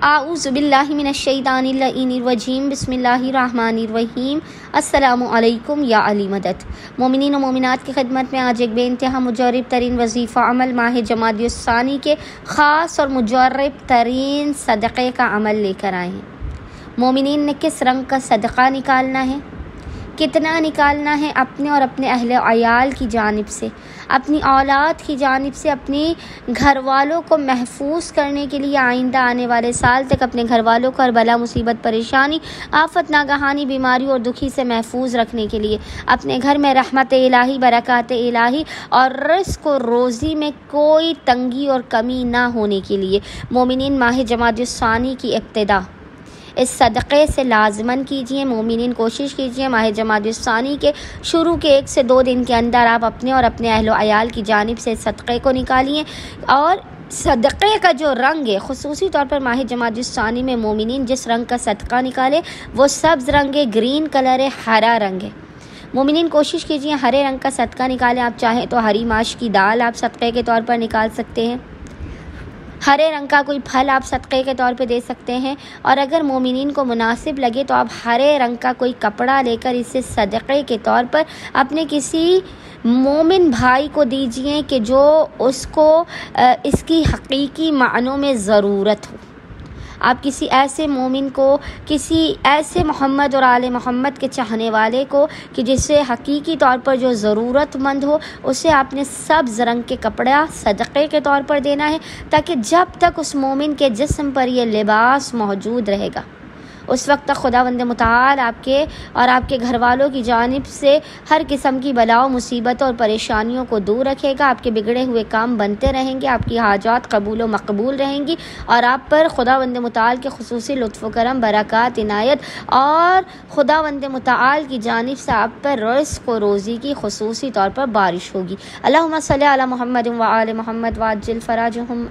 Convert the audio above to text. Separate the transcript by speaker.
Speaker 1: اعوذ باللہ من الشیطان اللعین الرجیم بسم اللہ الرحمن الرحیم السلام علیکم یا علی مدد۔ مومنین و مومنات کی خدمت میں آج ایک بے انتہا مجرب ترین وظیفہ عمل ماہ جمادی الثانی کے خاص اور مجرب ترین صدقے کا عمل لے کر آئے ہیں۔ مومنین نے کس رنگ کا صدقہ نکالنا ہے، کتنا نکالنا ہے، اپنے اور اپنے اہل و عیال کی جانب سے، اپنی اولاد کی جانب سے، اپنی گھر والوں کو محفوظ کرنے کے لیے، آئندہ آنے والے سال تک اپنے گھر والوں کو ہر بلا مصیبت پریشانی آفت ناگہانی بیماری اور دکھی سے محفوظ رکھنے کے لیے، اپنے گھر میں رحمت الہی برکات الہی اور رزق و روزی میں کوئی تنگی اور کمی نہ ہونے کے لیے مومنین ماہ جمادی الثانی کی ابتدا اس صدقے سے لازماً کیجیے۔ مومنین کوشش کیجیے ماہ جمادی الثانی کے شروع کے 1 سے 2 دن کے اندر آپ اپنے اور اپنے اہل و عیال کی جانب سے صدقے کو نکالیے۔ اور صدقے کا جو رنگ ہے، خصوصی طور پر ماہ جمادی الثانی میں مومنین جس رنگ کا صدقہ نکالے وہ سبز رنگ ہے، گرین کلر ہے، ہرا رنگ ہے۔ مومنین کوشش کیجیے ہرے رنگ کا صدقہ نکالیں۔ آپ چاہیں تو ہری ماش کی دال آپ صدقے کے طور پر نکال سکتے ہیں، ہرے رنگ کا کوئی پھل آپ صدقے کے طور پہ دے سکتے ہیں، اور اگر مومنین کو مناسب لگے تو آپ ہرے رنگ کا کوئی کپڑا لے کر اسے صدقے کے طور پر اپنے کسی مومن بھائی کو دیجیے کہ جو اس کو اس کی حقیقی معنوں میں ضرورت ہو۔ آپ کسی ایسے مومن کو، کسی ایسے محمد اور آل محمد کے چاہنے والے کو کہ جسے حقیقی طور پر جو ضرورت مند ہو، اسے آپ نے سبز رنگ کے کپڑا صدقے کے طور پر دینا ہے، تاکہ جب تک اس مومن کے جسم پر یہ لباس موجود رہے گا اس وقت تک خداوند متعال آپ کے اور آپ کے گھر والوں کی جانب سے ہر قسم کی بلاؤں، مصیبتوں اور پریشانیوں کو دور رکھے گا۔ آپ کے بگڑے ہوئے کام بنتے رہیں گے، آپ کی حاجات قبول و مقبول رہیں گی، اور آپ پر خداوند متعال کے خصوصی لطف و کرم، برکات، عنایت اور خداوند متعال کی جانب سے آپ پر رزق و روزی کی خصوصی طور پر بارش ہوگی۔ اللہم صلی علی محمد و آل محمد وعجل فرجہم۔